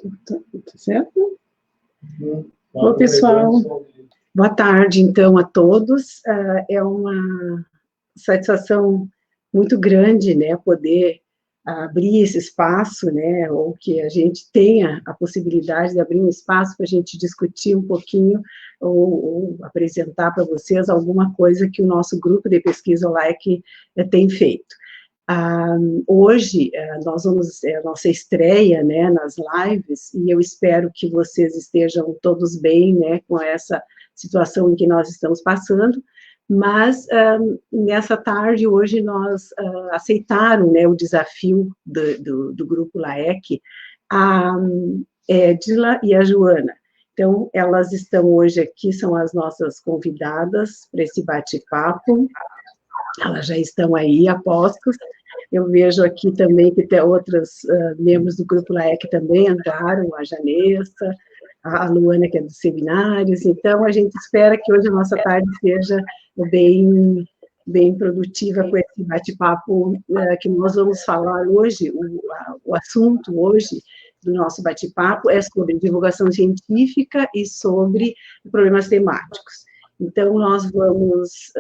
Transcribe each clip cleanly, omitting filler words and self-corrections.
Tá certo? Bom, pessoal, boa tarde, então, a todos. É uma satisfação muito grande, né, poder abrir esse espaço, né, ou que a gente tenha a possibilidade de abrir um espaço para a gente discutir um pouquinho ou apresentar para vocês alguma coisa que o nosso grupo de pesquisa LAEC tem feito. Hoje, nós vamos, a nossa estreia, né, nas lives, e eu espero que vocês estejam todos bem, né, com essa situação em que nós estamos passando, mas nessa tarde, hoje, nós aceitaram, né, o desafio do Grupo LAEC, a Edila e a Joana. Então, elas estão hoje aqui, são as nossas convidadas para esse bate-papo, elas já estão aí, apostos. Eu vejo aqui também que tem outros membros do Grupo LAEC também entraram, a Janessa, a Luana, que é dos seminários. Então, a gente espera que hoje a nossa tarde seja bem produtiva com esse bate-papo que nós vamos falar hoje. O assunto hoje do nosso bate-papo é sobre divulgação científica e sobre problemas temáticos. Então, nós vamos...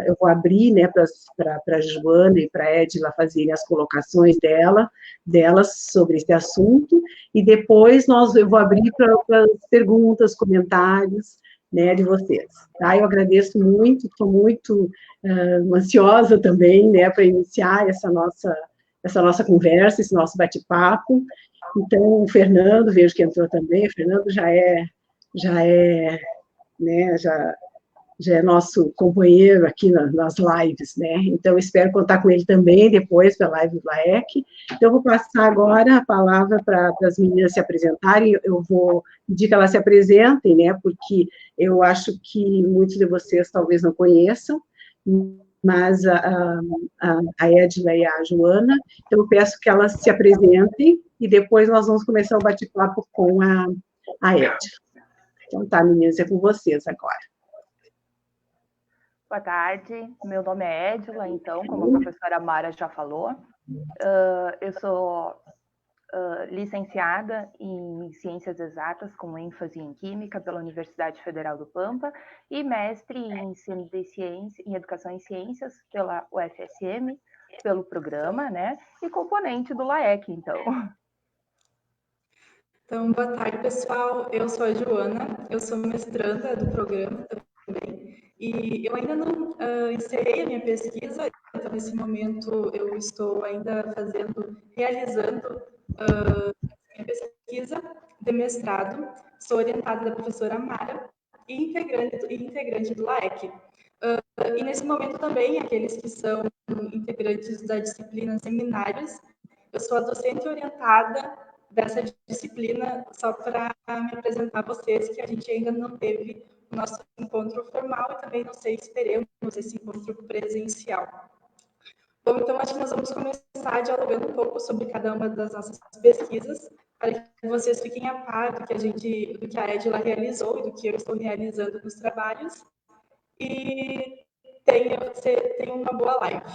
eu vou abrir, né, para a Joana e para a Edila fazerem as colocações delas sobre esse assunto, e depois eu vou abrir para as perguntas, comentários, né, de vocês. Tá? Eu agradeço muito, estou muito ansiosa também, né, para iniciar essa nossa conversa, esse nosso bate-papo. Então, o Fernando, vejo que entrou também, o Fernando já é, né, já é nosso companheiro aqui nas lives, né? Então, espero contar com ele também depois da live do LAEC. Então, eu vou passar agora a palavra para as meninas se apresentarem. Eu vou pedir que elas se apresentem, né? Porque eu acho que muitos de vocês talvez não conheçam, mas a Edila e a Joana. Então, eu peço que elas se apresentem e depois nós vamos começar o bate-papo com a Edila. Então, tá, meninas, é com vocês agora. Boa tarde, meu nome é Edila, então, como a professora Mara já falou, eu sou licenciada em Ciências Exatas, com ênfase em Química, pela Universidade Federal do Pampa, e mestre em Ensino de Ciência, em Educação em Ciências, pela UFSM, pelo programa, né, e componente do LAEC, então. Então, boa tarde, pessoal. Eu sou a Joana, eu sou mestranda do programa também. E eu ainda não encerrei a minha pesquisa, então nesse momento eu estou ainda realizando minha pesquisa de mestrado. Sou orientada da professora Mara e integrante do LAEC. E nesse momento também, aqueles que são integrantes da disciplina Seminários, eu sou a docente orientada dessa disciplina, só para me apresentar a vocês, que a gente ainda não teve o nosso encontro formal e também não sei se teremos esse encontro presencial. Bom, então acho que nós vamos começar dialogando um pouco sobre cada uma das nossas pesquisas, para que vocês fiquem a par do que a Edila realizou e do que eu estou realizando nos trabalhos, e tenham uma boa live.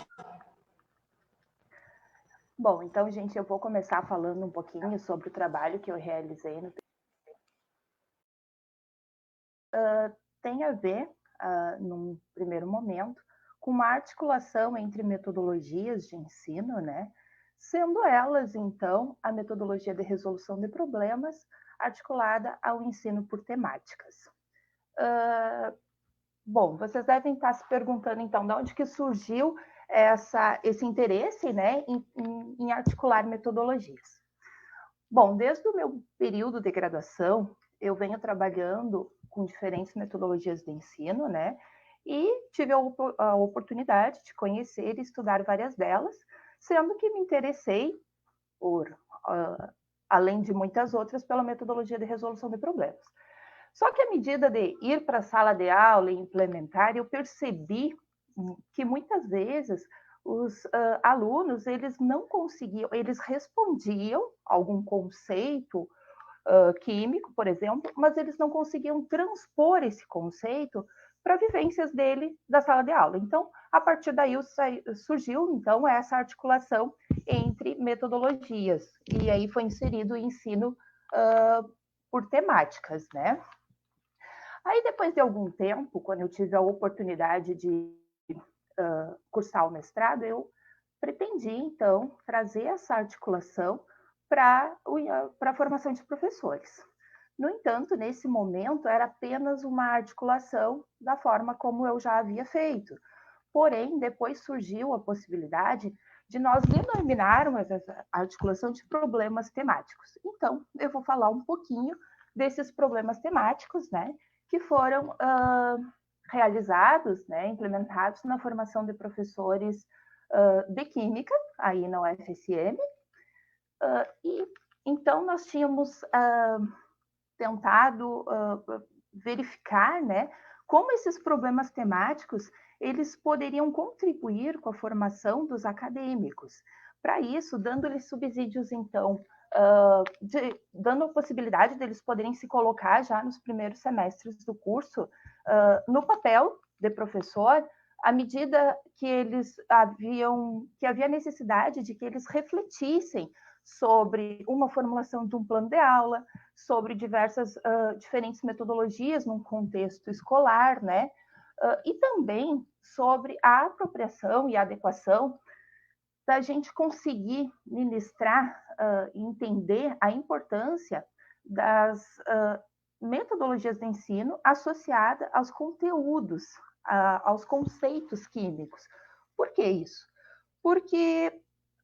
Bom, então, gente, eu vou começar falando um pouquinho sobre o trabalho que eu realizei no tem a ver, num primeiro momento, com uma articulação entre metodologias de ensino, né? Sendo elas, então, a metodologia de resolução de problemas articulada ao ensino por temáticas. Bom, vocês devem estar se perguntando, então, de onde que surgiu esse interesse, né, em articular metodologias. Bom, desde o meu período de graduação, eu venho trabalhando com diferentes metodologias de ensino, né? E tive a oportunidade de conhecer e estudar várias delas, sendo que me interessei por, além de muitas outras, pela metodologia de resolução de problemas. Só que à medida de ir para a sala de aula e implementar, eu percebi que muitas vezes os alunos, eles não conseguiam, eles respondiam a algum conceito químico, por exemplo, mas eles não conseguiam transpor esse conceito para vivências dele da sala de aula. Então, a partir daí surgiu, então, essa articulação entre metodologias, e aí foi inserido o ensino por temáticas, né? Aí, depois de algum tempo, quando eu tive a oportunidade de cursar o mestrado, eu pretendi, então, trazer essa articulação para a formação de professores. No entanto, nesse momento, era apenas uma articulação da forma como eu já havia feito. Porém, depois surgiu a possibilidade de nós denominarmos essa articulação de problemas temáticos. Então, eu vou falar um pouquinho desses problemas temáticos, né, que foram realizados, né, implementados na formação de professores de Química, aí na UFSM, e então nós tínhamos tentado verificar, né, como esses problemas temáticos eles poderiam contribuir com a formação dos acadêmicos. Para isso, dando-lhes subsídios, então, dando a possibilidade deles poderem se colocar já nos primeiros semestres do curso no papel de professor, à medida que havia necessidade de que eles refletissem sobre uma formulação de um plano de aula, sobre diversas diferentes metodologias num contexto escolar, né? E também sobre a apropriação e adequação da gente conseguir ministrar e entender a importância das metodologias de ensino associada aos conteúdos, aos conceitos químicos. Por que isso? Porque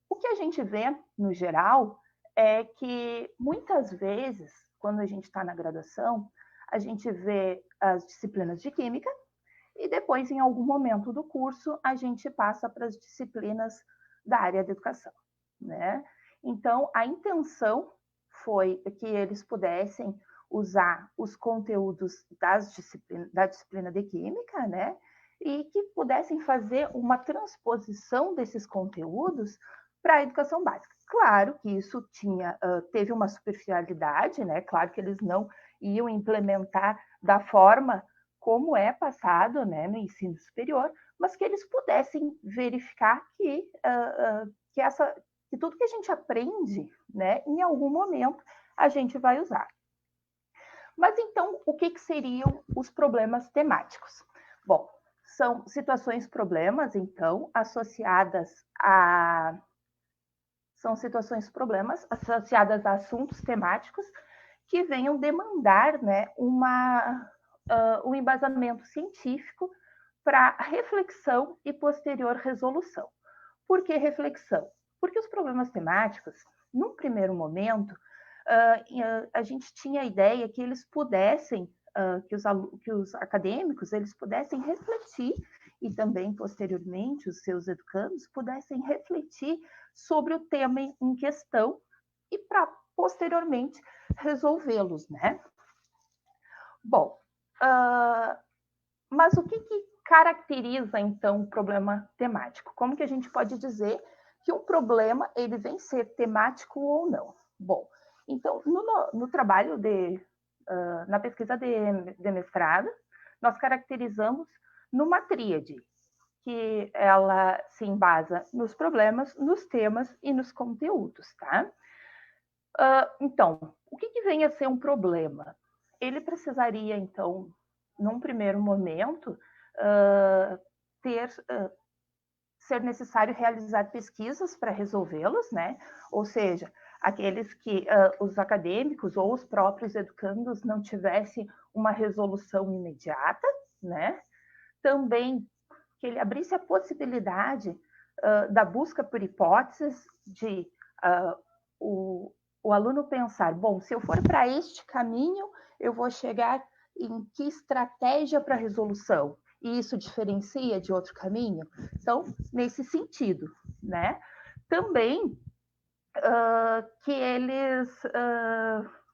o que a gente vê, no geral, é que muitas vezes, quando a gente está na graduação, a gente vê as disciplinas de química e depois, em algum momento do curso, a gente passa para as disciplinas da área da educação, né? Então, a intenção foi que eles pudessem usar os conteúdos da disciplina de química, né? E que pudessem fazer uma transposição desses conteúdos para a educação básica. Claro que isso teve uma superficialidade, né? Claro que eles não iam implementar da forma como é passado, né, no ensino superior, mas que eles pudessem verificar que tudo que a gente aprende, né, em algum momento a gente vai usar. Mas então, o que seriam os problemas temáticos? Bom, são situações-problemas, então, são situações-problemas associadas a assuntos temáticos que venham demandar, né, um embasamento científico para reflexão e posterior resolução. Por que reflexão? Porque os problemas temáticos, num primeiro momento, a gente tinha a ideia que eles pudessem, que os acadêmicos eles pudessem refletir e também, posteriormente, os seus educandos pudessem refletir sobre o tema em questão e para, posteriormente, resolvê-los, né? Bom, mas o que caracteriza, então, o problema temático? Como que a gente pode dizer que um problema ele vem ser temático ou não? Bom, então, no trabalho na pesquisa de mestrado, nós caracterizamos numa tríade, que ela se embasa nos problemas, nos temas e nos conteúdos, tá? Então, o que vem a ser um problema? Ele precisaria, então, num primeiro momento, ser necessário realizar pesquisas para resolvê-los, né? Ou seja, aqueles que os acadêmicos ou os próprios educandos não tivessem uma resolução imediata, né? Também que ele abrisse a possibilidade da busca por hipóteses de o aluno pensar, bom, se eu for para este caminho, eu vou chegar em que estratégia para resolução? E isso diferencia de outro caminho? Então, nesse sentido, né? Também que eles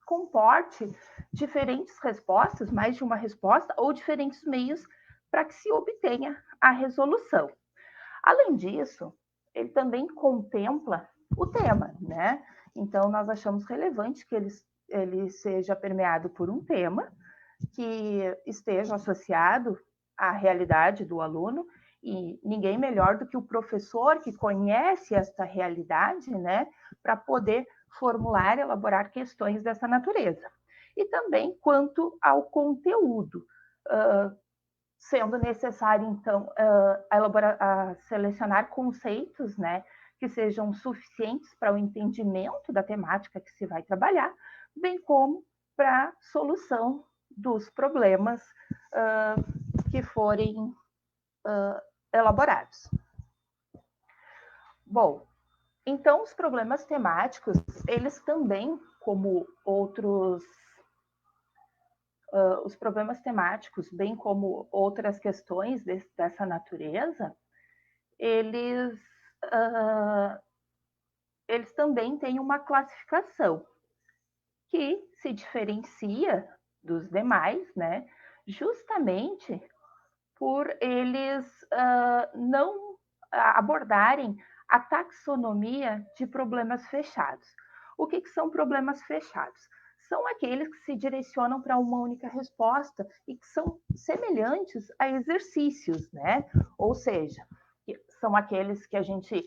comporte diferentes respostas, mais de uma resposta, ou diferentes meios para que se obtenha a resolução. Além disso, ele também contempla o tema, né? Então, nós achamos relevante que ele seja permeado por um tema que esteja associado à realidade do aluno E ninguém melhor do que o professor que conhece esta realidade, né, para poder formular, elaborar questões dessa natureza. E também quanto ao conteúdo, sendo necessário, então, selecionar conceitos, né, que sejam suficientes para o entendimento da temática que se vai trabalhar, bem como para a solução dos problemas que forem elaborados. Bom, então os problemas temáticos, eles também, como outros os problemas temáticos, bem como outras questões dessa natureza, eles também têm uma classificação que se diferencia dos demais, né, justamente por eles não abordarem a taxonomia de problemas fechados. O que são problemas fechados? São aqueles que se direcionam para uma única resposta e que são semelhantes a exercícios, né? Ou seja, são aqueles que a gente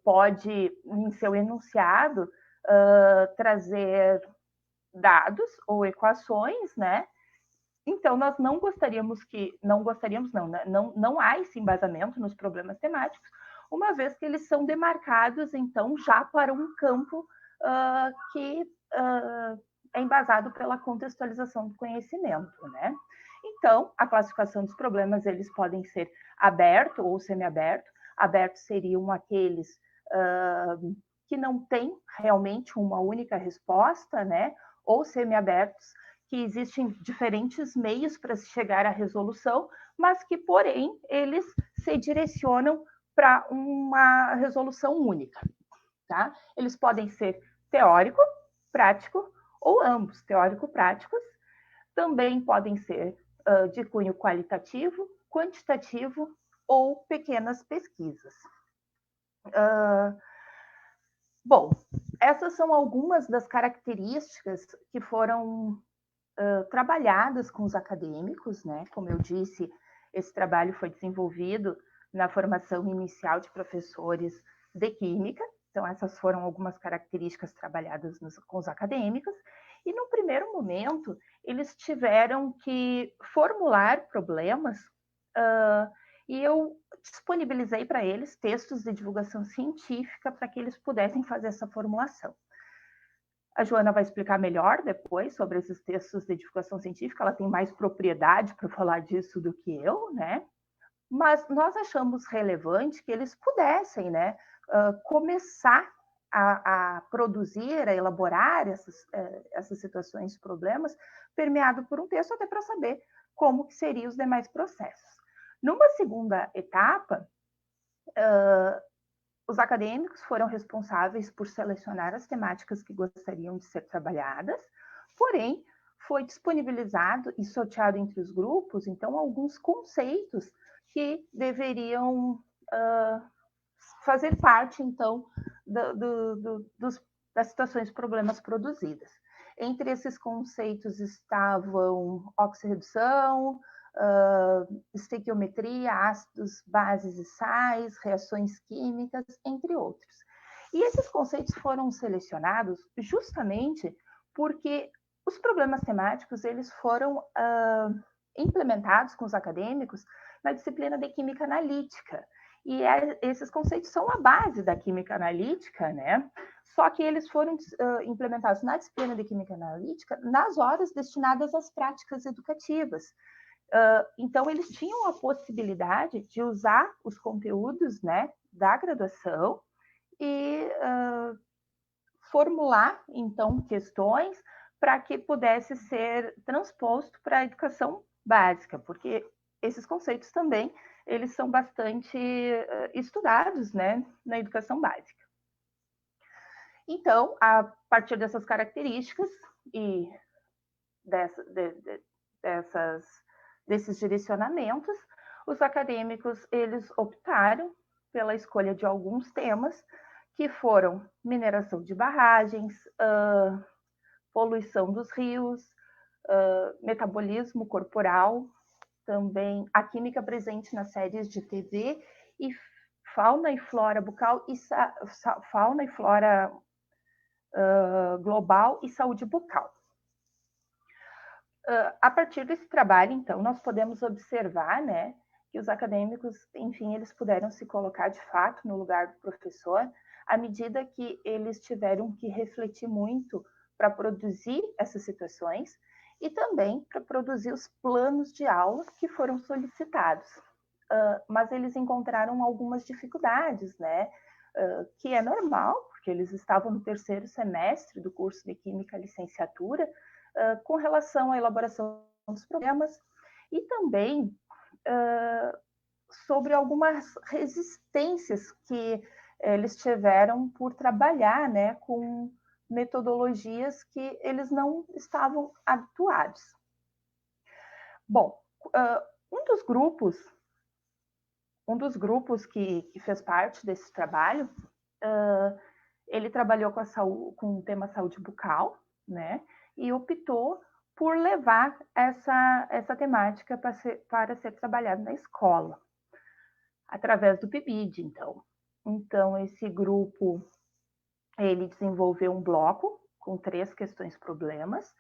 pode, em seu enunciado, trazer dados ou equações, né? Então, nós não há esse embasamento nos problemas temáticos, uma vez que eles são demarcados, então, já para um campo que é embasado pela contextualização do conhecimento, né? Então, a classificação dos problemas, eles podem ser aberto ou semiaberto. Abertos seriam aqueles que não têm realmente uma única resposta, né? Ou semiabertos, que existem diferentes meios para se chegar à resolução, mas que, porém, eles se direcionam para uma resolução única. Tá? Eles podem ser teórico, prático ou ambos, teórico-práticos. Também podem ser de cunho qualitativo, quantitativo ou pequenas pesquisas. Bom, essas são algumas das características que foram trabalhadas com os acadêmicos, né? Como eu disse, esse trabalho foi desenvolvido na formação inicial de professores de química. Então, essas foram algumas características trabalhadas com os acadêmicos. E, no primeiro momento, eles tiveram que formular problemas e eu disponibilizei para eles textos de divulgação científica para que eles pudessem fazer essa formulação. A Joana vai explicar melhor depois sobre esses textos de divulgação científica, ela tem mais propriedade para falar disso do que eu, né? Mas nós achamos relevante que eles pudessem, né, começar a produzir, a elaborar essas situações, problemas, permeado por um texto, até para saber como que seriam os demais processos. Numa segunda etapa, os acadêmicos foram responsáveis por selecionar as temáticas que gostariam de ser trabalhadas, porém, foi disponibilizado e sorteado entre os grupos, então, alguns conceitos que deveriam fazer parte, então, das situações de problemas produzidas. Entre esses conceitos estavam oxirredução, estequiometria, ácidos, bases e sais, reações químicas, entre outros. E esses conceitos foram selecionados justamente porque os problemas temáticos eles foram implementados com os acadêmicos na disciplina de química analítica. E esses conceitos são a base da química analítica, né? Só que eles foram implementados na disciplina de química analítica nas horas destinadas às práticas educativas. Então, eles tinham a possibilidade de usar os conteúdos, né, da graduação e formular, então, questões para que pudesse ser transposto para a educação básica, porque esses conceitos também eles são bastante estudados, né, na educação básica. Então, a partir dessas características e desses direcionamentos, os acadêmicos eles optaram pela escolha de alguns temas que foram mineração de barragens, poluição dos rios, metabolismo corporal, também a química presente nas séries de TV e fauna e flora bucal e fauna e flora global e saúde bucal. A partir desse trabalho, então, nós podemos observar, né, que os acadêmicos, enfim, eles puderam se colocar de fato no lugar do professor, à medida que eles tiveram que refletir muito para produzir essas situações e também para produzir os planos de aula que foram solicitados. Mas eles encontraram algumas dificuldades, né, que é normal, porque eles estavam no terceiro semestre do curso de Química Licenciatura, com relação à elaboração dos problemas e também sobre algumas resistências que eles tiveram por trabalhar, né, com metodologias que eles não estavam habituados. Bom, um dos grupos que fez parte desse trabalho, ele trabalhou com o tema saúde bucal, né, e optou por levar essa temática para ser trabalhada na escola, através do PIBID, então. Então, esse grupo, ele desenvolveu um bloco com 3 questões-problemas,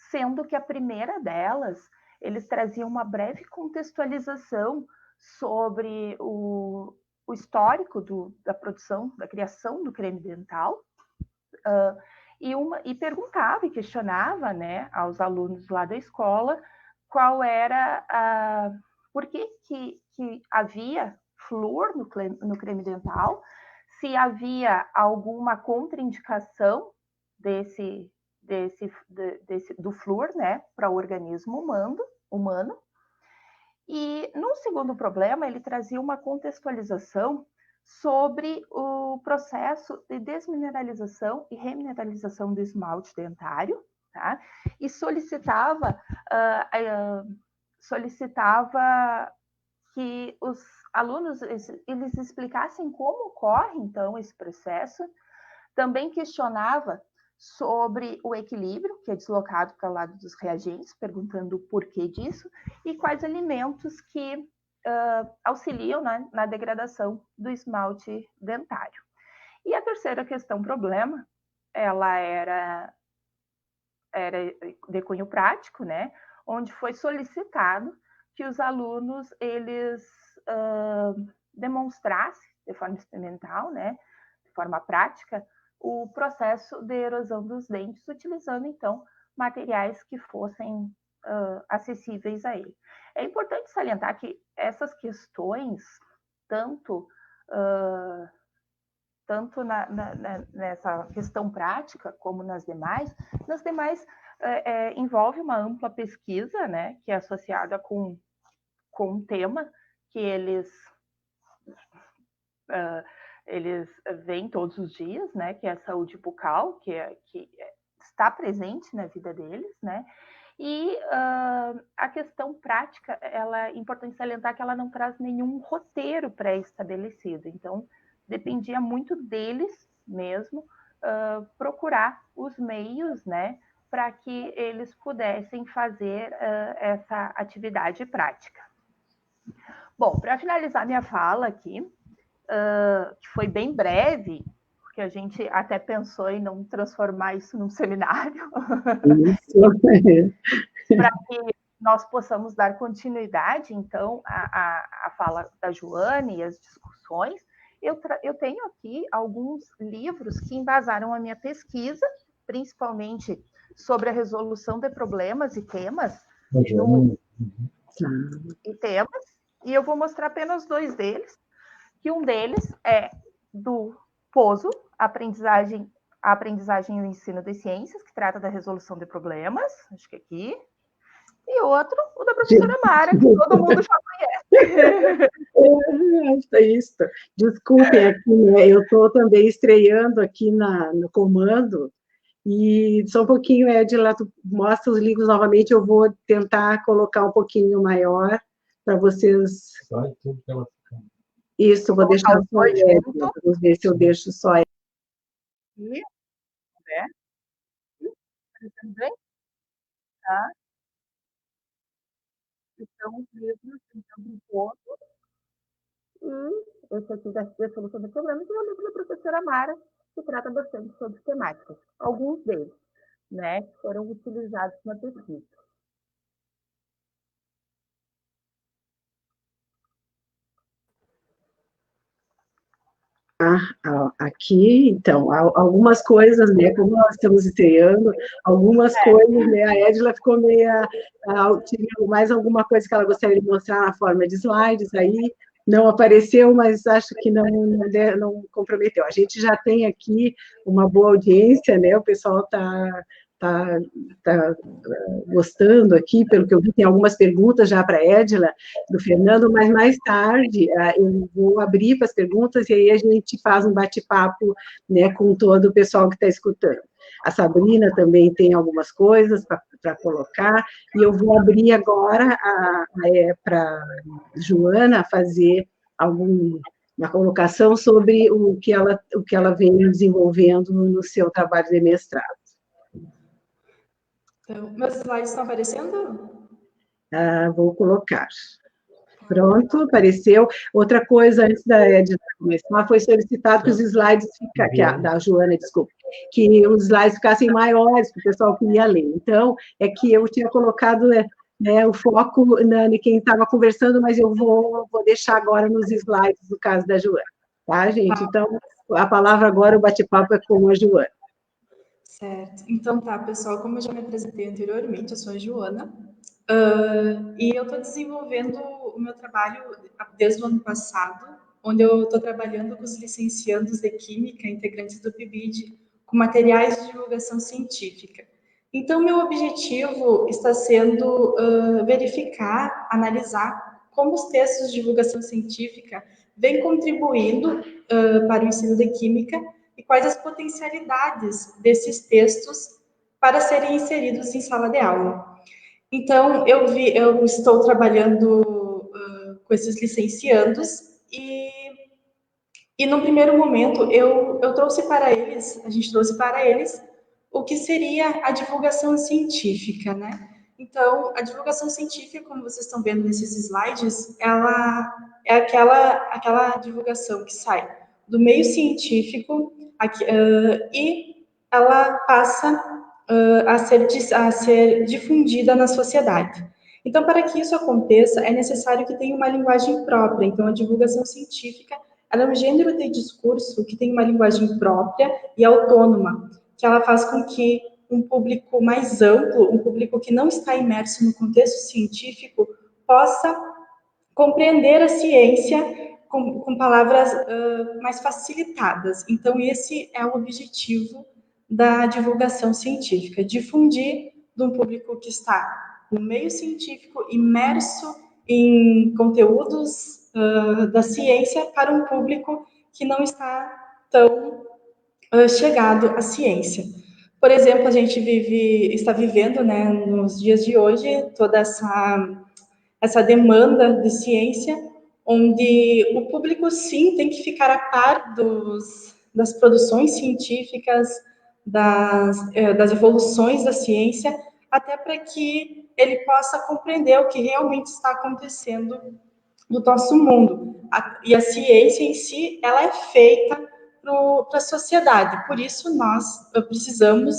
sendo que a primeira delas, eles traziam uma breve contextualização sobre o histórico da produção, da criação do creme dental, e perguntava e questionava, né, aos alunos lá da escola qual era por que havia flúor no creme dental, se havia alguma contraindicação do flúor, né, para o organismo humano. E no segundo problema, ele trazia uma contextualização sobre o processo de desmineralização e remineralização do esmalte dentário, tá? E solicitava que os alunos eles explicassem como ocorre, então, esse processo. Também questionava sobre o equilíbrio, que é deslocado para o lado dos reagentes, perguntando o porquê disso, e quais alimentos que auxiliam na degradação do esmalte dentário. E a terceira questão problema, ela era de cunho prático, né, onde foi solicitado que os alunos eles demonstrassem de forma experimental, né, de forma prática, o processo de erosão dos dentes, utilizando, então, materiais que fossem acessíveis a ele. É importante salientar que essas questões, tanto nessa questão prática como nas demais envolve uma ampla pesquisa, né, que é associada com um tema que eles veem todos os dias, né, que é a saúde bucal, que está presente na vida deles, né, e a questão prática, é importante salientar que ela não traz nenhum roteiro pré-estabelecido, então dependia muito deles mesmo procurar os meios, né, para que eles pudessem fazer essa atividade prática. Bom, para finalizar minha fala aqui, que foi bem breve, porque a gente até pensou em não transformar isso num seminário, para que nós possamos dar continuidade, então, à fala da Joane e as discussões. Eu tenho aqui alguns livros que embasaram a minha pesquisa, principalmente sobre a resolução de problemas e temas, e eu vou mostrar apenas 2 deles, que um deles é do Pozo, a aprendizagem e o ensino de ciências, que trata da resolução de problemas, acho que aqui, e outro, o da professora Mara, que todo mundo já conhece. É isso. Desculpem aqui, né? Eu estou também estreando aqui no comando, e só um pouquinho, Edila, tu mostra os livros novamente, eu vou tentar colocar um pouquinho maior para vocês. Isso, vou deixar só Edila, vamos ver se eu deixo só Edila. Tá? que são os mesmos em todo o e esse aqui da solução de problemas é o livro da professora Mara, que trata bastante sobre temáticas. Alguns deles, né, foram utilizados na pesquisa. Aqui, então, algumas coisas, né, como nós estamos estreando, algumas coisas, né, a Edila ficou meia, tinha mais alguma coisa que ela gostaria de mostrar na forma de slides, aí não apareceu, mas acho que não comprometeu. A gente já tem aqui uma boa audiência, né, o pessoal tá gostando aqui, pelo que eu vi, tem algumas perguntas já para a Edila, do Fernando, mas mais tarde eu vou abrir para as perguntas e aí a gente faz um bate-papo, né, com todo o pessoal que está escutando. A Sabrina também tem algumas coisas para colocar, e eu vou abrir agora para a Joana fazer uma colocação sobre o que ela vem desenvolvendo no seu trabalho de mestrado. Então, meus slides estão aparecendo? Vou colocar. Pronto, apareceu. Outra coisa, antes da Edna começar, foi solicitado que os slides da Joana, desculpa, que os slides ficassem maiores, que o pessoal queria ler. Então, é que eu tinha colocado o foco em quem estava conversando, mas eu vou deixar agora nos slides, no caso da Joana. Tá, gente? Então, a palavra agora, o bate-papo é com a Joana. Certo. Então, tá, pessoal, como eu já me apresentei anteriormente, eu sou a Joana, e eu estou desenvolvendo o meu trabalho desde o ano passado, onde eu estou trabalhando com os licenciandos de Química, integrantes do PIBID, com materiais de divulgação científica. Então, meu objetivo está sendo verificar, analisar como os textos de divulgação científica vêm contribuindo para o ensino de Química e quais as potencialidades desses textos para serem inseridos em sala de aula. Então, eu estou trabalhando com esses licenciandos e no primeiro momento eu trouxe para eles, a gente trouxe para eles o que seria a divulgação científica, né? Então, a divulgação científica, como vocês estão vendo nesses slides, ela é aquela divulgação que sai do meio científico e ela passa a ser difundida na sociedade. Então, para que isso aconteça, é necessário que tenha uma linguagem própria. Então, a divulgação científica ela é um gênero de discurso que tem uma linguagem própria e autônoma, que ela faz com que um público mais amplo, um público que não está imerso no contexto científico, possa compreender a ciência com palavras mais facilitadas. Então, esse é o objetivo da divulgação científica, difundir de um público que está no meio científico, imerso em conteúdos da ciência, para um público que não está tão chegado à ciência. Por exemplo, a gente está vivendo, né, nos dias de hoje, toda essa demanda de ciência, onde o público, sim, tem que ficar a par das produções científicas, das evoluções da ciência, até para que ele possa compreender o que realmente está acontecendo no nosso mundo. E a ciência em si, ela é feita para a sociedade. Por isso, nós precisamos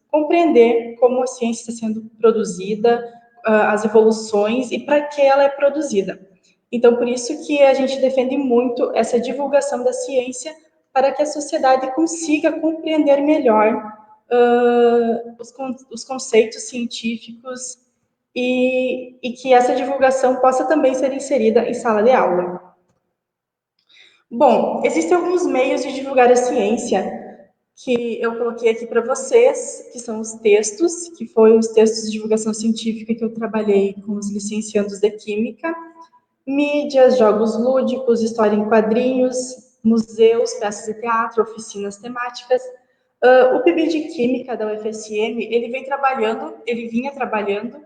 compreender como a ciência está sendo produzida, as evoluções e para que ela é produzida. Então, por isso que a gente defende muito essa divulgação da ciência para que a sociedade consiga compreender melhor os conceitos científicos e que essa divulgação possa também ser inserida em sala de aula. Bom, existem alguns meios de divulgar a ciência que eu coloquei aqui para vocês, que são os textos, que foram os textos de divulgação científica que eu trabalhei com os licenciandos de Química, mídias, jogos lúdicos, história em quadrinhos, museus, peças de teatro, oficinas temáticas. O PIB de Química da UFSM, ele vinha trabalhando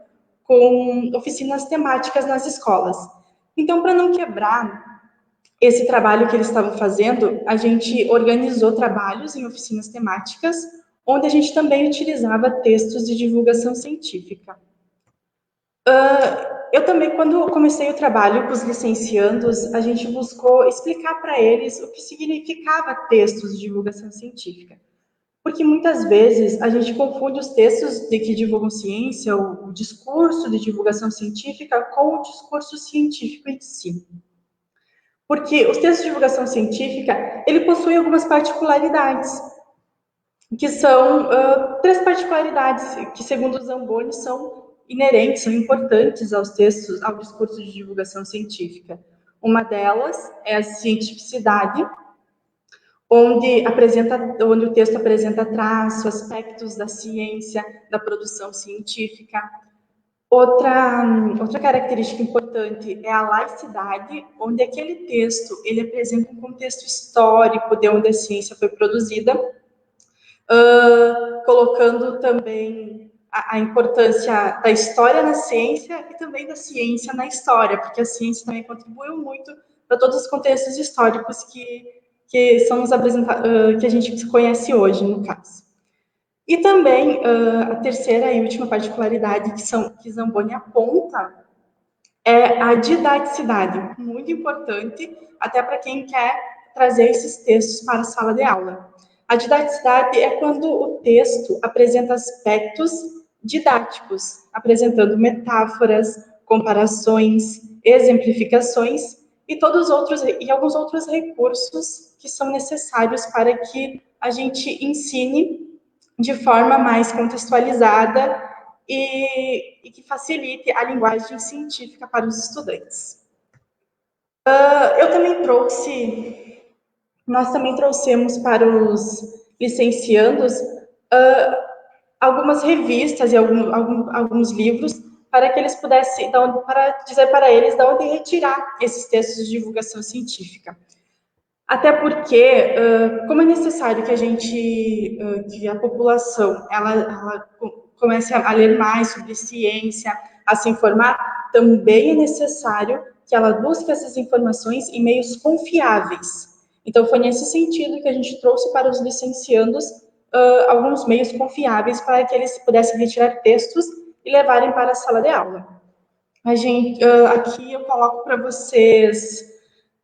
com oficinas temáticas nas escolas. Então, para não quebrar esse trabalho que eles estavam fazendo, a gente organizou trabalhos em oficinas temáticas, onde a gente também utilizava textos de divulgação científica. Eu também, quando comecei o trabalho com os licenciandos, a gente buscou explicar para eles o que significava textos de divulgação científica. Porque muitas vezes a gente confunde os textos que divulgam ciência, o discurso de divulgação científica, com o discurso científico em si. Porque os textos de divulgação científica, ele possui algumas particularidades, que são 3 particularidades que, segundo o Zamboni, são inerentes, são importantes aos textos, ao discurso de divulgação científica. Uma delas é a cientificidade, onde o texto apresenta traços, aspectos da ciência, da produção científica. Outra característica importante é a laicidade, onde aquele texto ele apresenta um contexto histórico de onde a ciência foi produzida, colocando também a importância da história na ciência e também da ciência na história, porque a ciência também contribuiu muito para todos os contextos históricos que são nos que a gente conhece hoje, no caso. E também a terceira e última particularidade que Zamboni aponta é a didaticidade, muito importante até para quem quer trazer esses textos para a sala de aula. A didaticidade é quando o texto apresenta aspectos didáticos, apresentando metáforas, comparações, exemplificações e alguns outros recursos que são necessários para que a gente ensine de forma mais contextualizada e que facilite a linguagem científica para os estudantes. Nós também trouxemos para os licenciandos algumas revistas e alguns livros para que eles pudessem, para dizer para eles de onde retirar esses textos de divulgação científica. Até porque, como é necessário que a população ela comece a ler mais sobre ciência, a se informar, também é necessário que ela busque essas informações em meios confiáveis. Então, foi nesse sentido que a gente trouxe para os licenciandos alguns meios confiáveis para que eles pudessem retirar textos e levarem para a sala de aula. Aqui eu coloco para vocês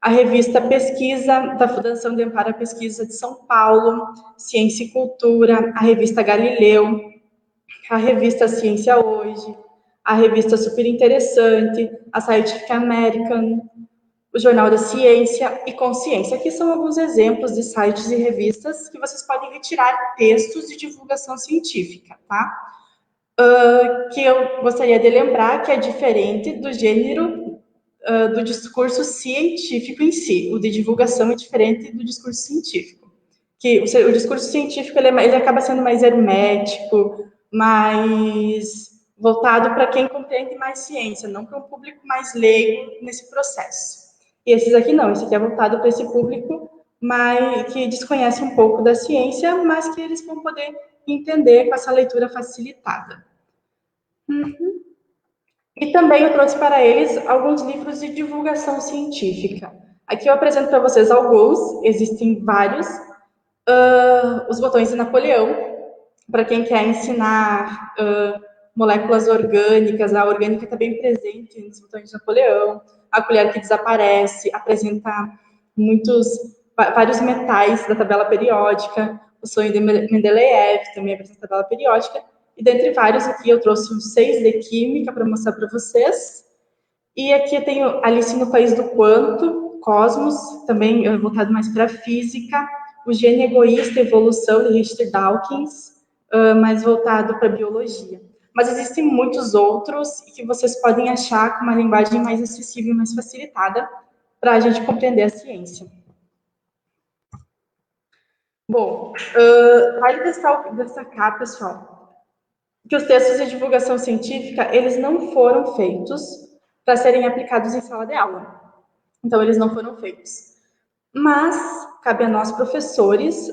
a revista Pesquisa, da Fundação de Amparo à Pesquisa de São Paulo, Ciência e Cultura, a revista Galileu, a revista Ciência Hoje, a revista Super Interessante, a Scientific American, o Jornal da Ciência e Consciência. Aqui são alguns exemplos de sites e revistas que vocês podem retirar textos de divulgação científica, tá? Que eu gostaria de lembrar que é diferente do gênero do discurso científico em si. O de divulgação é diferente do discurso científico. Que o discurso científico ele acaba sendo mais hermético, mais voltado para quem compreende mais ciência, não para um público mais leigo nesse processo. E esses aqui não, esse aqui é voltado para esse público que desconhece um pouco da ciência, mas que eles vão poder entender com essa leitura facilitada. E também eu trouxe para eles alguns livros de divulgação científica. Aqui eu apresento para vocês alguns, existem vários. Os Botões de Napoleão, para quem quer ensinar moléculas orgânicas, a orgânica está bem presente nos Botões de Napoleão. A Colher que Desaparece, apresenta vários metais da tabela periódica. O Sonho de Mendeleev também apresenta a tabela periódica. E dentre vários aqui eu trouxe uns 6 de Química para mostrar para vocês. E aqui eu tenho Alice no País do Quanto, Cosmos, também voltado mais para a Física. O Gene Egoísta, Evolução, de Richard Dawkins, mais voltado para a Biologia. Mas existem muitos outros que vocês podem achar com uma linguagem mais acessível e mais facilitada para a gente compreender a ciência. Bom, vale destacar, pessoal, que os textos de divulgação científica, eles não foram feitos para serem aplicados em sala de aula. Então, eles não foram feitos. Mas, cabe a nós, professores,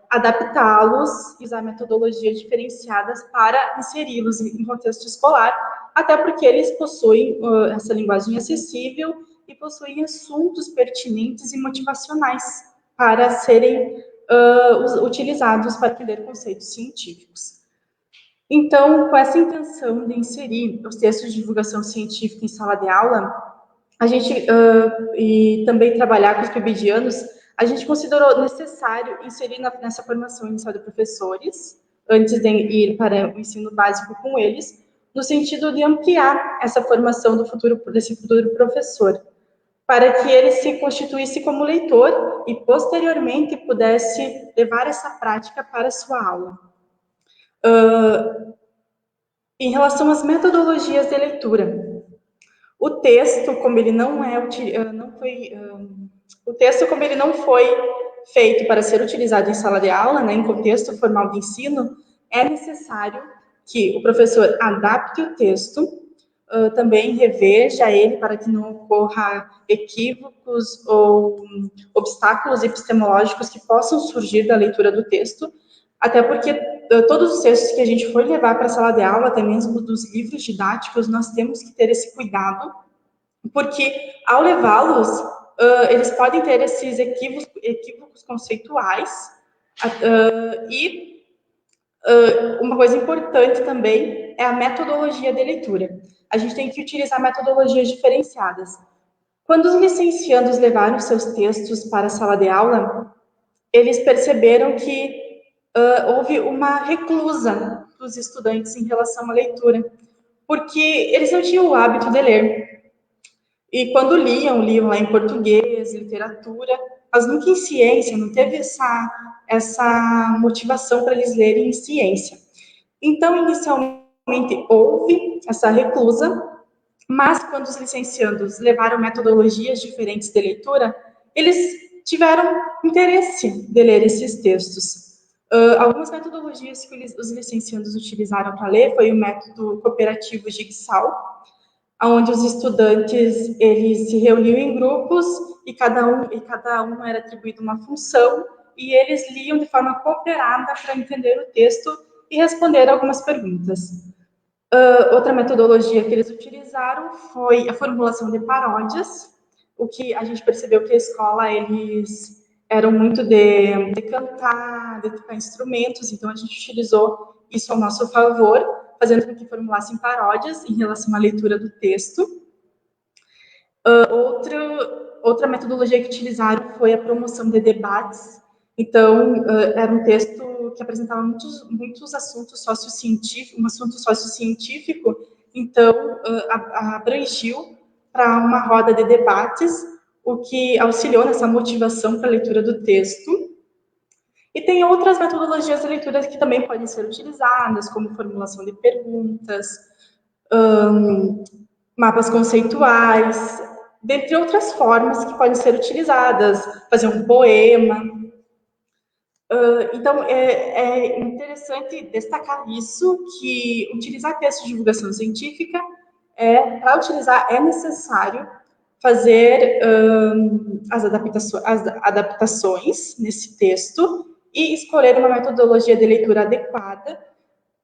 adaptá-los, usar metodologias diferenciadas para inseri-los em contexto escolar, até porque eles possuem essa linguagem acessível e possuem assuntos pertinentes e motivacionais para serem utilizados para aprender conceitos científicos. Então, com essa intenção de inserir os textos de divulgação científica em sala de aula, a gente, e também trabalhar com os PIBidianos, a gente considerou necessário inserir nessa formação inicial de professores, antes de ir para o ensino básico com eles, no sentido de ampliar essa formação desse futuro professor, para que ele se constituísse como leitor e, posteriormente, pudesse levar essa prática para a sua aula. Em relação às metodologias de leitura, o texto, como ele não foi feito para ser utilizado em sala de aula, né, em contexto formal de ensino, é necessário que o professor adapte o texto, também reveja ele para que não ocorra equívocos ou obstáculos epistemológicos que possam surgir da leitura do texto, até porque todos os textos que a gente for levar para a sala de aula, até mesmo dos livros didáticos, nós temos que ter esse cuidado, porque ao levá-los, eles podem ter esses equívocos conceituais, e uma coisa importante também é a metodologia de leitura. A gente tem que utilizar metodologias diferenciadas. Quando os licenciandos levaram seus textos para a sala de aula, eles perceberam que houve uma reclusa dos estudantes em relação à leitura, porque eles não tinham o hábito de ler. E quando liam lá em português, literatura, mas nunca em ciência, não teve essa motivação para eles lerem em ciência. Então, inicialmente, houve essa reclusa, mas quando os licenciandos levaram metodologias diferentes de leitura, eles tiveram interesse de ler esses textos. Algumas metodologias que os licenciandos utilizaram para ler foi o método cooperativo Jigsaw, onde os estudantes eles se reuniam em grupos e cada um era atribuído uma função e eles liam de forma cooperada para entender o texto e responder algumas perguntas. Outra metodologia que eles utilizaram foi a formulação de paródias, o que a gente percebeu que a escola eles eram muito de cantar, de tocar instrumentos, então a gente utilizou isso ao nosso favor, fazendo com que formulassem paródias em relação à leitura do texto. Outra metodologia que utilizaram foi a promoção de debates. Então, era um texto que apresentava muitos assuntos sociocientíficos, um assunto sociocientífico, então abrangiu para uma roda de debates, o que auxiliou nessa motivação para a leitura do texto. E tem outras metodologias de leitura que também podem ser utilizadas, como formulação de perguntas, mapas conceituais, dentre outras formas que podem ser utilizadas, fazer um poema. Então, é interessante destacar isso, que utilizar textos de divulgação científica, para utilizar, é necessário fazer as adaptações nesse texto e escolher uma metodologia de leitura adequada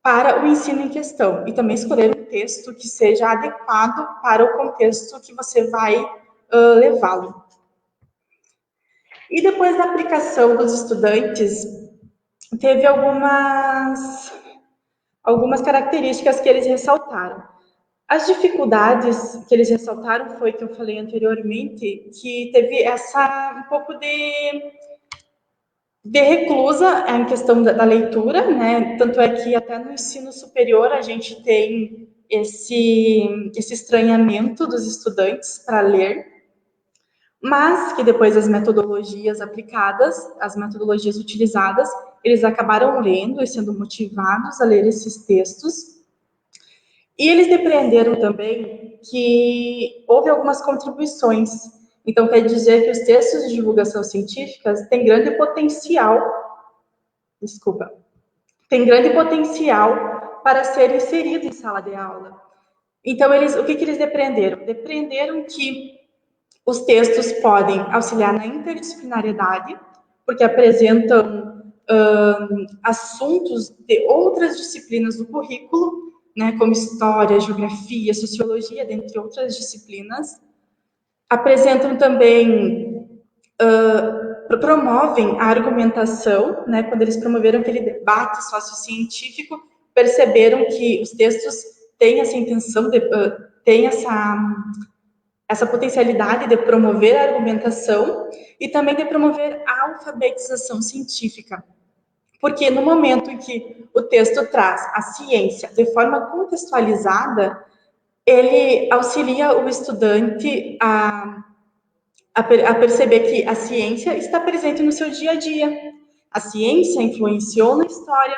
para o ensino em questão. E também escolher um texto que seja adequado para o contexto que você vai levá-lo. E depois da aplicação dos estudantes, teve algumas características que eles ressaltaram. As dificuldades que eles ressaltaram foi, que eu falei anteriormente, que teve um pouco de reclusa em questão da leitura, né? Tanto é que até no ensino superior a gente tem esse estranhamento dos estudantes para ler, mas que depois das metodologias aplicadas, as metodologias utilizadas, eles acabaram lendo e sendo motivados a ler esses textos. E eles depreenderam também que houve algumas contribuições. Então, quer dizer que os textos de divulgação científica têm grande potencial para ser inserido em sala de aula. Então, o que eles depreenderam? Depreenderam que os textos podem auxiliar na interdisciplinariedade, porque apresentam assuntos de outras disciplinas do currículo, né, como história, geografia, sociologia, dentre outras disciplinas. Apresentam também, promovem a argumentação, né, quando eles promoveram aquele debate sociocientífico, perceberam que os textos têm essa intenção, têm essa potencialidade de promover a argumentação e também de promover a alfabetização científica. Porque no momento em que o texto traz a ciência de forma contextualizada, ele auxilia o estudante a perceber que a ciência está presente no seu dia a dia. A ciência influenciou na história.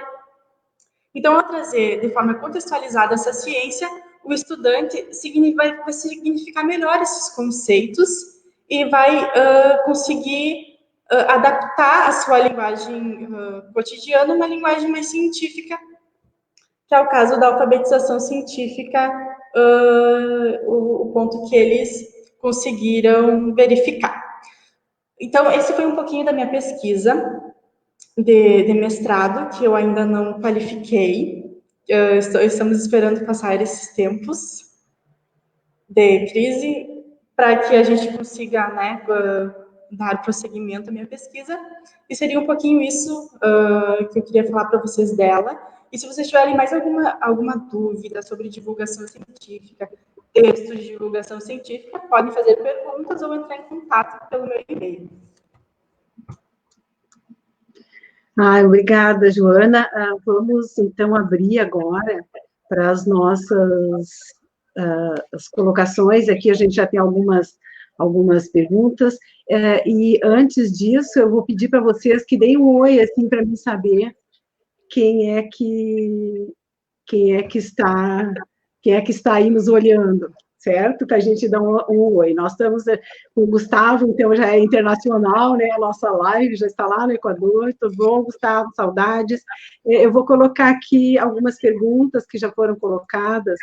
Então, ao trazer de forma contextualizada essa ciência, o estudante vai significar melhor esses conceitos e vai conseguir adaptar a sua linguagem cotidiana, uma linguagem mais científica, que é o caso da alfabetização científica, o ponto que eles conseguiram verificar. Então, esse foi um pouquinho da minha pesquisa de mestrado, que eu ainda não qualifiquei. Estamos esperando passar esses tempos de crise para que a gente consiga, né, dar prosseguimento à minha pesquisa. E seria um pouquinho isso que eu queria falar para vocês dela. E se vocês tiverem mais alguma dúvida sobre divulgação científica, textos de divulgação científica, podem fazer perguntas ou entrar em contato pelo meu e-mail. Obrigada, Joana. Vamos, então, abrir agora para as nossas as colocações. Aqui a gente já tem algumas perguntas, e antes disso, eu vou pedir para vocês que deem um oi, assim, para mim saber quem é que está aí nos olhando, certo? Para a gente dar um oi. Nós estamos com o Gustavo, então já é internacional, né? A nossa live já está lá no Equador. Tudo bom, Gustavo? Saudades. Eu vou colocar aqui algumas perguntas que já foram colocadas.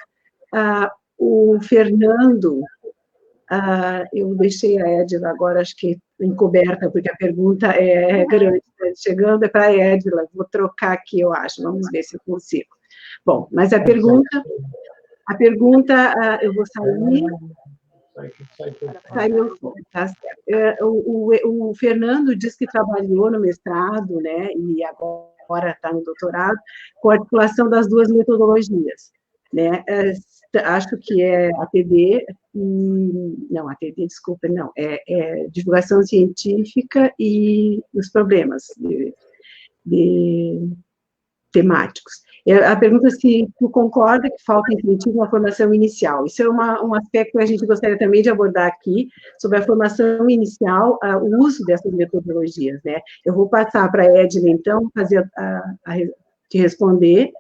O Fernando, eu deixei a Edila agora, acho que encoberta, porque a pergunta é grande. Chegando é para a Edila, vou trocar aqui, eu acho. Vamos ver se eu consigo. Bom, mas a pergunta, eu vou sair. Saiu, tá certo. O Fernando diz que trabalhou no mestrado, né, e agora está no doutorado, com a articulação das duas metodologias, né? Acho que é ATD, não, ATD, desculpa, não, é divulgação científica e os problemas temáticos. A pergunta é se tu concorda que falta incentivo na formação inicial. Isso é um aspecto que a gente gostaria também de abordar aqui, sobre a formação inicial, o uso dessas metodologias, né? Eu vou passar para a Edna, então, te responder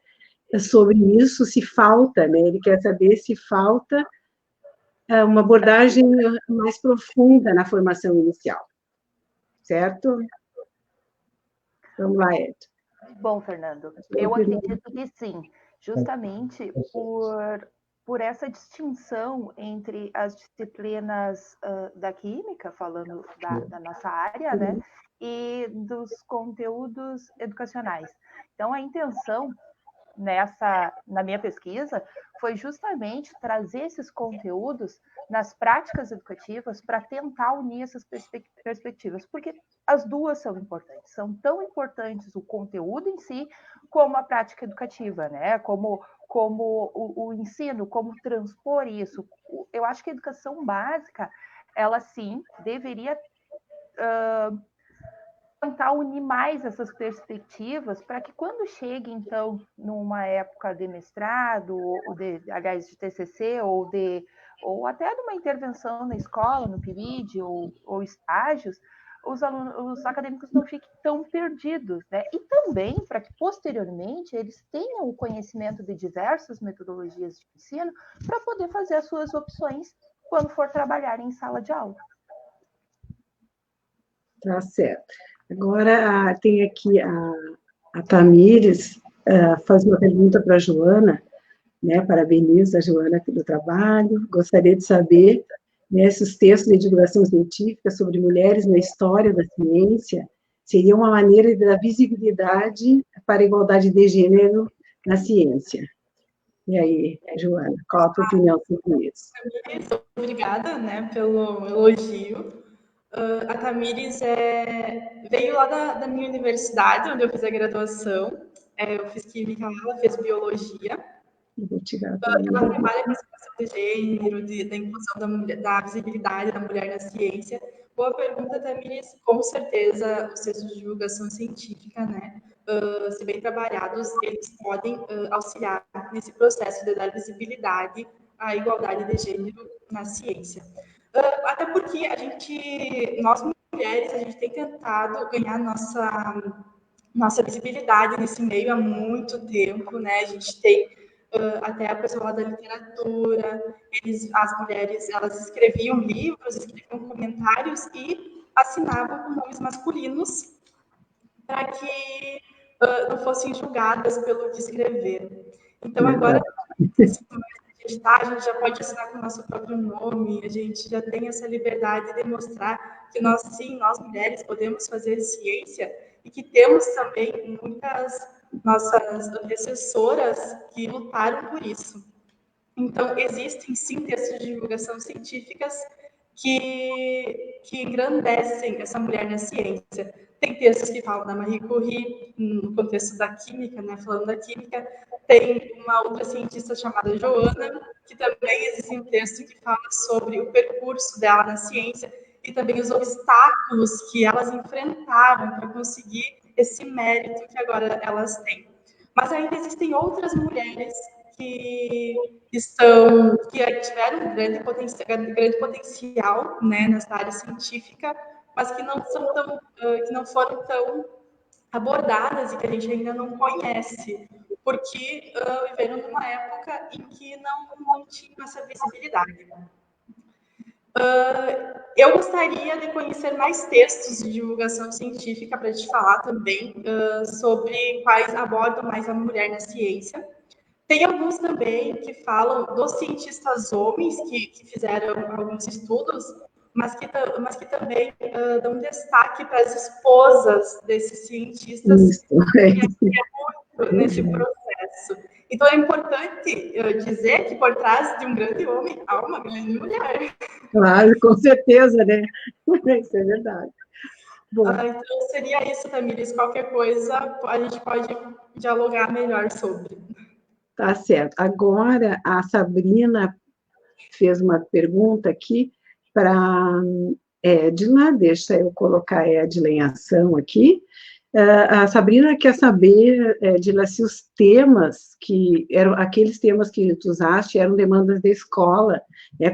sobre isso, se falta, né? Ele quer saber se falta uma abordagem mais profunda na formação inicial, certo? Vamos lá, Edna. Bom, Fernando, eu acredito que sim, justamente por essa distinção entre as disciplinas da química, falando da nossa área, né, e dos conteúdos educacionais. Então, a intenção na minha pesquisa foi justamente trazer esses conteúdos nas práticas educativas para tentar unir essas perspectivas, porque as duas são importantes, são tão importantes o conteúdo em si, como a prática educativa, né? Como o ensino, como transpor isso. Eu acho que a educação básica, ela sim, deveria tentar unir mais essas perspectivas para que quando chegue, então, numa época de mestrado, ou aliás, de TCC, ou até de uma intervenção na escola, no PIBID, ou estágios, os acadêmicos não fiquem tão perdidos, né? E também para que, posteriormente, eles tenham o conhecimento de diversas metodologias de ensino para poder fazer as suas opções quando for trabalhar em sala de aula. Tá certo. Agora, tem aqui a Tamires, faz uma pergunta para a Joana, né, parabeniza a Joana pelo trabalho, gostaria de saber, né, se os textos de divulgação científica sobre mulheres na história da ciência seriam uma maneira de dar visibilidade para a igualdade de gênero na ciência. E aí, Joana, qual a tua opinião sobre isso? Obrigada, né, pelo elogio. A Tamires veio lá da minha universidade, onde eu fiz a graduação. eu fiz química, ela fez biologia. Ela trabalha com a educação de gênero, da inclusão da mulher, da visibilidade da mulher na ciência. Boa pergunta, Tamires. Com certeza, os textos de divulgação científica, né, se bem trabalhados, eles podem auxiliar nesse processo de dar visibilidade à igualdade de gênero na ciência. Até porque nós mulheres, a gente tem tentado ganhar nossa visibilidade nesse meio há muito tempo, né? A gente tem até a pessoa lá da literatura, as mulheres, elas escreviam livros, escreviam comentários e assinavam com nomes masculinos para que não fossem julgadas pelo que escreveram. Então, agora, nesse momento que a gente já pode assinar com o nosso próprio nome, a gente já tem essa liberdade de mostrar que nós, sim, nós mulheres, podemos fazer ciência e que temos também muitas nossas antecessoras que lutaram por isso. Então, existem, sim, textos de divulgação científicas que engrandecem essa mulher na ciência. Tem textos que falam da Marie Curie, no contexto da química, né, falando da química. Tem uma outra cientista chamada Joana, que também existe um texto que fala sobre o percurso dela na ciência e também os obstáculos que elas enfrentaram para conseguir esse mérito que agora elas têm. Mas ainda existem outras mulheres que tiveram um grande potencial, né, nessa área científica, mas que não foram tão abordadas e que a gente ainda não conhece, porque viveram numa época em que não tinha essa visibilidade. Eu gostaria de conhecer mais textos de divulgação científica para te falar também sobre quais abordam mais a mulher na ciência. Tem alguns também que falam dos cientistas homens que fizeram alguns estudos, mas que também dão destaque para as esposas desses cientistas muito nesse processo. Então, é importante dizer que por trás de um grande homem há uma grande mulher. Claro, com certeza, né? Isso é verdade. Então, seria isso, Tamires. Qualquer coisa, a gente pode dialogar melhor sobre. Tá certo. Agora, a Sabrina fez uma pergunta aqui para Edna, deixa eu colocar a Edna em ação aqui. A Sabrina quer saber, Edna, se os temas que eram aqueles temas que tu usaste eram demandas da escola,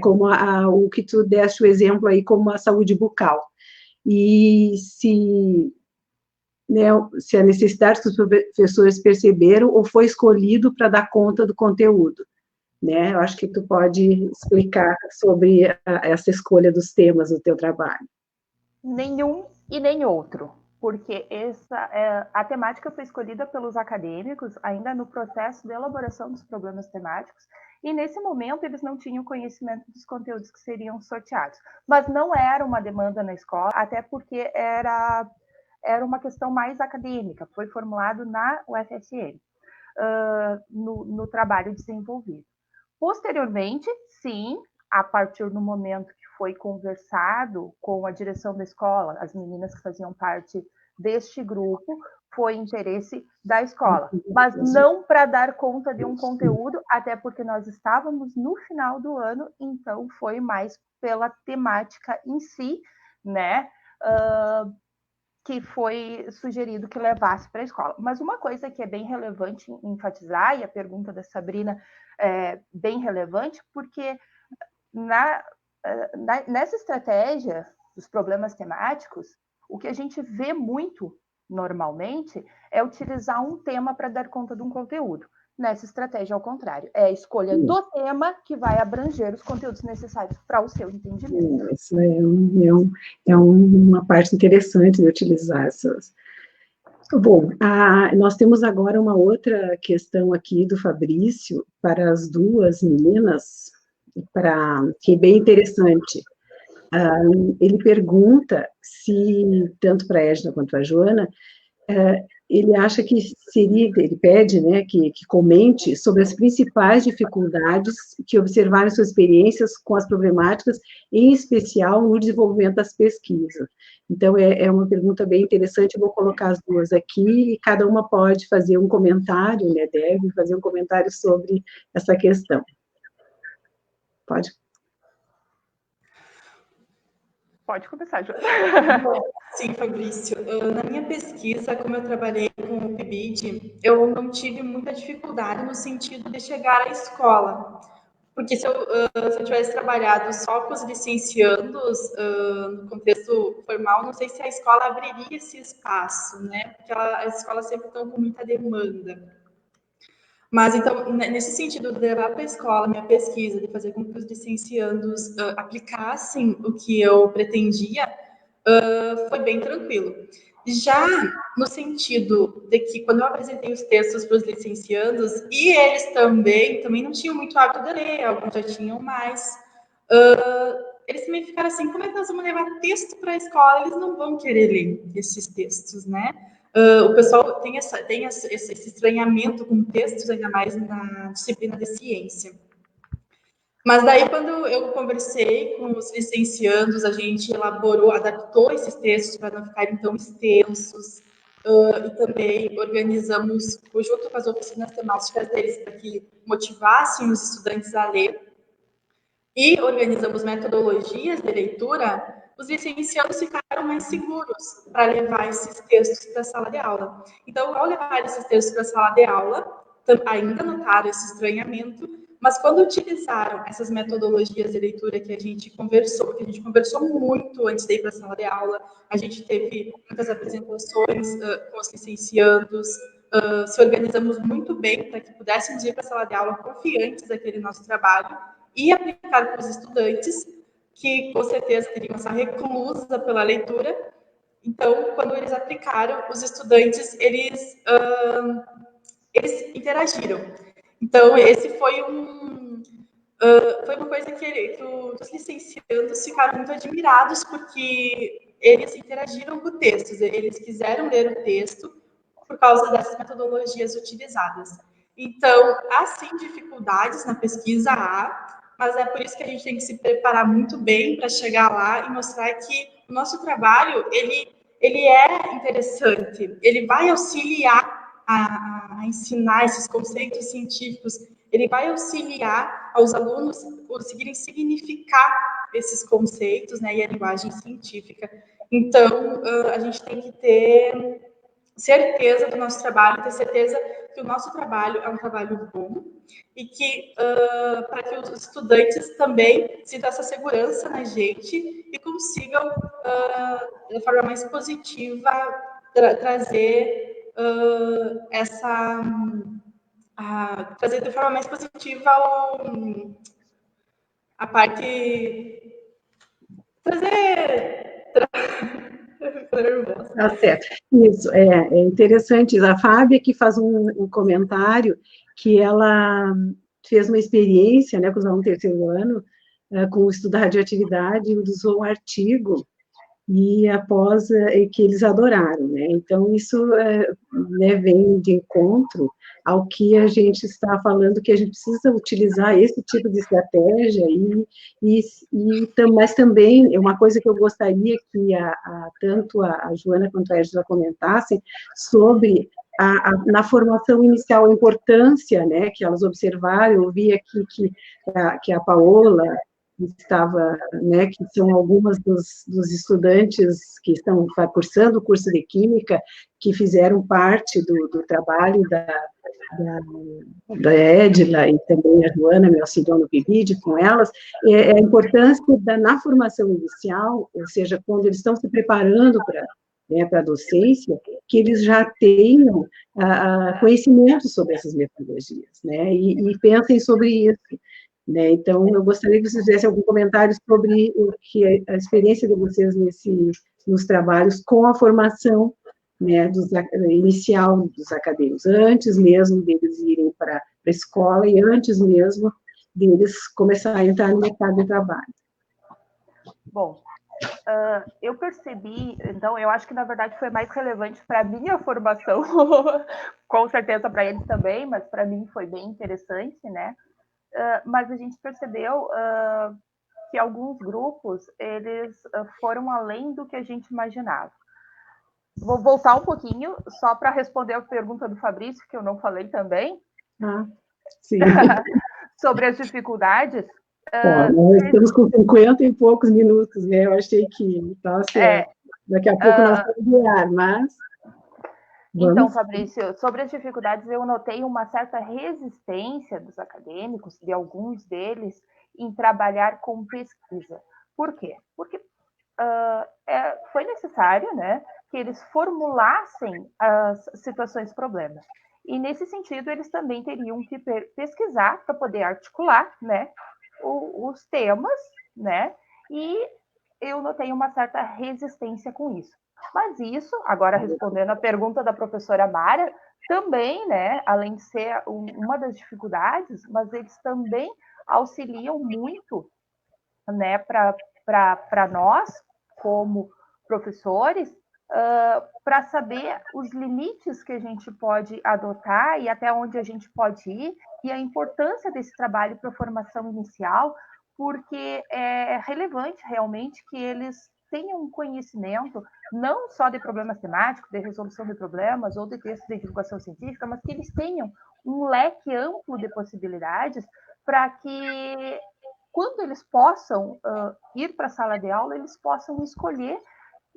como o que tu deste o exemplo aí, como a saúde bucal. E se a necessidade que os professores perceberam ou foi escolhido para dar conta do conteúdo, né? Eu acho que tu pode explicar sobre essa escolha dos temas do teu trabalho. Nenhum e nem outro, porque a temática foi escolhida pelos acadêmicos ainda no processo de elaboração dos problemas temáticos, e nesse momento eles não tinham conhecimento dos conteúdos que seriam sorteados. Mas não era uma demanda na escola, até porque era uma questão mais acadêmica, foi formulado na UFSM, no trabalho desenvolvido. Posteriormente, sim, a partir do momento que foi conversado com a direção da escola, as meninas que faziam parte deste grupo, foi interesse da escola, mas não para dar conta de um conteúdo, até porque nós estávamos no final do ano, então foi mais pela temática em si, né, que foi sugerido que levasse para a escola. Mas uma coisa que é bem relevante enfatizar, e a pergunta da Sabrina é bem relevante, porque nessa estratégia dos problemas temáticos, o que a gente vê muito normalmente é utilizar um tema para dar conta de um conteúdo. Nessa estratégia, ao contrário, é a escolha do tema que vai abranger os conteúdos necessários para o seu entendimento. Isso é uma parte interessante de utilizar essas. Bom, nós temos agora uma outra questão aqui do Fabrício para as duas meninas, que é bem interessante. Ele pergunta se, tanto para a Edna quanto para a Joana, ele acha que ele pede, né, que comente sobre as principais dificuldades que observaram suas experiências com as problemáticas, em especial no desenvolvimento das pesquisas. Então, é uma pergunta bem interessante, eu vou colocar as duas aqui, e cada uma pode fazer um comentário, né, deve fazer um comentário sobre essa questão. Pode? Pode começar, Joana. Sim, Fabrício. Na minha pesquisa, como eu trabalhei com o PIBID, eu não tive muita dificuldade no sentido de chegar à escola. Porque se eu tivesse trabalhado só com os licenciandos, no contexto formal, não sei se a escola abriria esse espaço, né? Porque as escolas sempre estão com muita demanda. Mas, então, nesse sentido, de levar para a escola minha pesquisa, de fazer com que os licenciandos aplicassem o que eu pretendia, foi bem tranquilo. Já no sentido de que, quando eu apresentei os textos para os licenciandos, e eles também não tinham muito hábito de ler, alguns já tinham mais, eles também ficaram assim, como é que nós vamos levar texto para a escola? Eles não vão querer ler esses textos, né? O pessoal tem esse estranhamento com textos, ainda mais na disciplina de ciência. Mas daí, quando eu conversei com os licenciandos, a gente elaborou, adaptou esses textos para não ficarem tão extensos, e também organizamos, junto com as oficinas temáticas deles, para que motivassem os estudantes a ler, e organizamos metodologias de leitura, os licenciados ficaram mais seguros para levar esses textos para a sala de aula. Então, ao levar esses textos para a sala de aula, ainda notaram esse estranhamento, mas quando utilizaram essas metodologias de leitura que a gente conversou muito antes de ir para a sala de aula, a gente teve muitas apresentações com os licenciados, se organizamos muito bem para que pudéssemos ir para a sala de aula confiantes daquele nosso trabalho e aplicar para os estudantes, que com certeza teriam essa reclusa pela leitura. Então, quando eles aplicaram, os estudantes, eles interagiram. Então, esse foi uma coisa que os licenciandos ficaram muito admirados, porque eles interagiram com o texto, eles quiseram ler o texto por causa dessas metodologias utilizadas. Então, há sim dificuldades na pesquisa, mas é por isso que a gente tem que se preparar muito bem para chegar lá e mostrar que o nosso trabalho, ele é interessante, ele vai auxiliar a ensinar esses conceitos científicos, ele vai auxiliar aos alunos conseguirem significar esses conceitos, né, e a linguagem científica. Então, a gente tem que ter certeza do nosso trabalho, ter certeza que o nosso trabalho é um trabalho bom e que, para que os estudantes também sintam essa segurança na gente e consigam, de forma mais positiva, trazer trazer de forma mais positiva a parte... Tá certo. Isso, é interessante. A Fábia que faz um comentário que ela fez uma experiência, né, com os alunos do terceiro ano, com o estudo da radioatividade, e usou um artigo, e após que eles adoraram, né? Então, isso né, vem de encontro ao que a gente está falando, que a gente precisa utilizar esse tipo de estratégia, mas também é uma coisa que eu gostaria que tanto a Joana quanto a Ângela comentassem sobre na formação inicial, a importância, né, que elas observaram. Eu vi aqui que a Paola estava, né, que são algumas dos estudantes que estão cursando o curso de Química, que fizeram parte do trabalho da Edila, e também a Joana me auxiliou no PIBID com elas, a importância na formação inicial, ou seja, quando eles estão se preparando para a docência, que eles já tenham conhecimento sobre essas metodologias, né, e pensem sobre isso. Né? Então, eu gostaria que vocês fizessem algum comentário sobre a experiência de vocês nos trabalhos com a formação, né, inicial dos acadêmicos, antes mesmo deles irem para a escola e antes mesmo deles começarem a entrar no mercado de trabalho. Bom, eu percebi, então, eu acho que, na verdade, foi mais relevante para a minha formação, com certeza para eles também, mas para mim foi bem interessante, né? Mas a gente percebeu que alguns grupos, eles foram além do que a gente imaginava. Vou voltar um pouquinho, só para responder a pergunta do Fabrício, que eu não falei também. Sim. Sobre as dificuldades. Nós estamos com 50 e poucos minutos, né? Eu achei que daqui a pouco nós vamos ganhar, mas... Então, Fabrício, sobre as dificuldades, eu notei uma certa resistência dos acadêmicos, de alguns deles, em trabalhar com pesquisa. Por quê? Porque foi necessário, né, que eles formulassem as situações problemas. E, nesse sentido, eles também teriam que pesquisar para poder articular, né, os temas, né, e eu notei uma certa resistência com isso. Mas isso, agora respondendo a pergunta da professora Mara, também, né, além de ser uma das dificuldades, mas eles também auxiliam muito, né, para nós, como professores, para saber os limites que a gente pode adotar e até onde a gente pode ir, e a importância desse trabalho para a formação inicial, porque é relevante realmente que eles tenham um conhecimento não só de problemas temáticos, de resolução de problemas ou de textos de divulgação científica, mas que eles tenham um leque amplo de possibilidades para que, quando eles possam ir para a sala de aula, eles possam escolher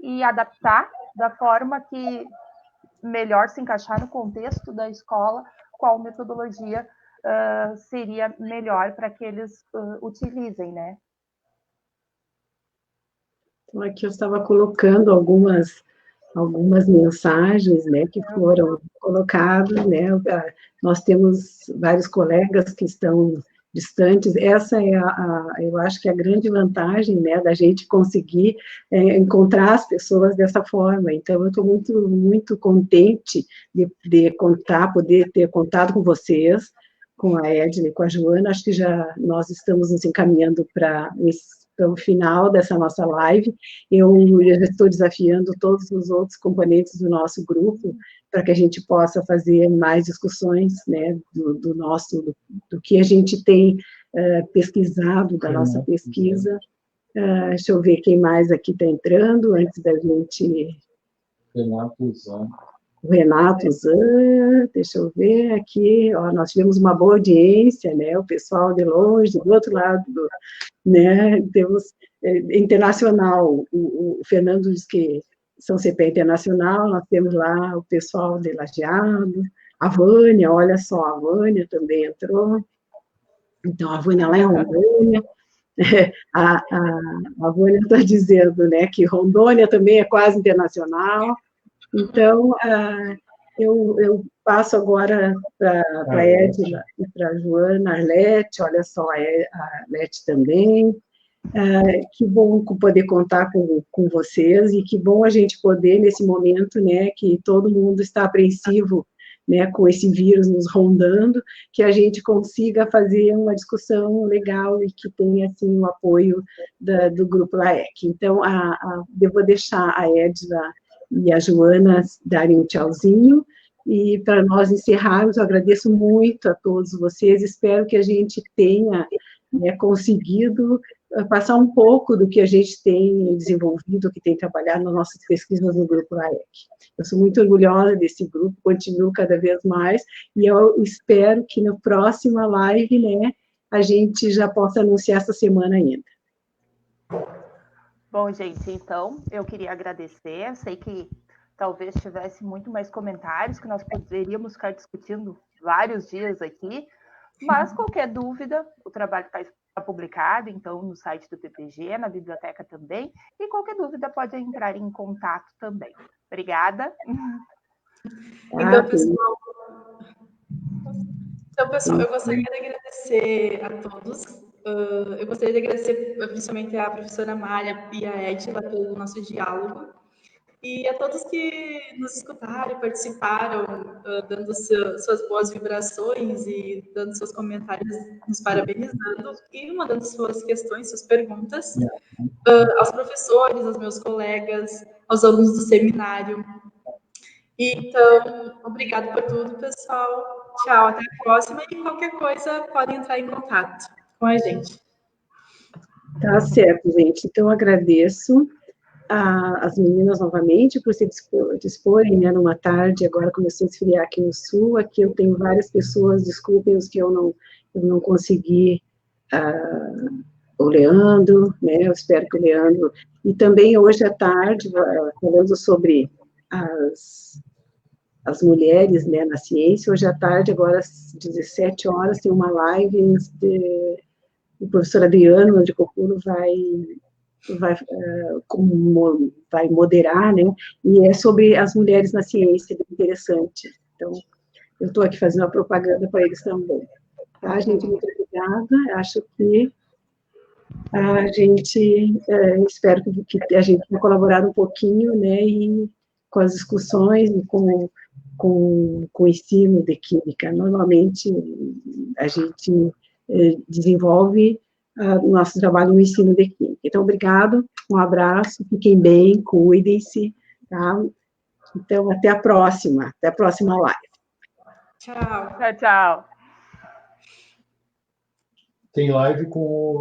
e adaptar da forma que melhor se encaixar no contexto da escola, qual metodologia seria melhor para que eles utilizem, né? Então, aqui eu estava colocando algumas mensagens, né, que foram colocadas, né, nós temos vários colegas que estão distantes, essa é eu acho que a grande vantagem, né, da gente conseguir encontrar as pessoas dessa forma. Então, eu estou muito, muito contente de poder ter contato com vocês, com a Edna e com a Joana. Acho que nós estamos nos encaminhando para o final dessa nossa live. Eu estou desafiando todos os outros componentes do nosso grupo para que a gente possa fazer mais discussões, né, do que a gente tem pesquisado, da nossa pesquisa. Deixa eu ver quem mais aqui está entrando, antes da gente... O Renato Zan, deixa eu ver aqui, nós tivemos uma boa audiência, né, o pessoal de longe, do outro lado, né, temos internacional, o Fernando diz que São CP internacional, nós temos lá o pessoal de Lajeado, a Vânia, olha só, a Vânia também entrou, então a Vânia lá em Rondônia, a Vânia está dizendo, né, que Rondônia também é quase internacional. Então, eu passo agora para a Edna e para a Joana, a Arlete, olha só, a Arlete também. Que bom poder contar com vocês, e que bom a gente poder, nesse momento, né, que todo mundo está apreensivo, né, com esse vírus nos rondando, que a gente consiga fazer uma discussão legal e que tenha, assim, o apoio do Grupo LAEC. Então, eu vou deixar a Edna e a Joana darem um tchauzinho, e para nós encerrarmos, eu agradeço muito a todos vocês, espero que a gente tenha conseguido passar um pouco do que a gente tem desenvolvido, que tem trabalhado nas nossas pesquisas no Grupo LAEC. Eu sou muito orgulhosa desse grupo, continuo cada vez mais, e eu espero que na próxima live, né, a gente já possa anunciar essa semana ainda. Bom, gente, então, eu queria agradecer, sei que talvez tivesse muito mais comentários, que nós poderíamos ficar discutindo vários dias aqui, mas qualquer dúvida, o trabalho está publicado, então, no site do PPG, na biblioteca também, e qualquer dúvida pode entrar em contato também. Obrigada. Então, pessoal, eu gostaria de agradecer a todos. Eu gostaria de agradecer principalmente a professora Mária e a Edna pelo nosso diálogo. E a todos que nos escutaram e participaram, dando suas boas vibrações e dando seus comentários, nos parabenizando e mandando suas questões, suas perguntas. Aos professores, aos meus colegas, aos alunos do seminário. Então, obrigado por tudo, pessoal. Tchau, até a próxima. E qualquer coisa, podem entrar em contato com a gente. Tá certo, gente. Então, eu agradeço as meninas novamente por se disporem, né, numa tarde, agora começou a esfriar aqui no sul, aqui eu tenho várias pessoas, desculpem os que eu não consegui, o Leandro, né, eu espero que o Leandro, e também hoje à tarde, falando sobre as mulheres, né, na ciência, hoje à tarde, agora às 17 horas, tem uma live o professor Adriano de Coculo vai moderar, né, e é sobre as mulheres na ciência, é interessante. Então, eu estou aqui fazendo a propaganda para eles também. Tá, gente? Muito obrigada. Acho que a gente, espero que a gente tenha colaborado um pouquinho, né, e com as discussões e com o ensino de química. Normalmente, a gente desenvolve o nosso trabalho no ensino de química. Então, obrigado, um abraço, fiquem bem, cuidem-se, tá? Então, até a próxima live. Tchau. Tchau, tchau. Tem live com o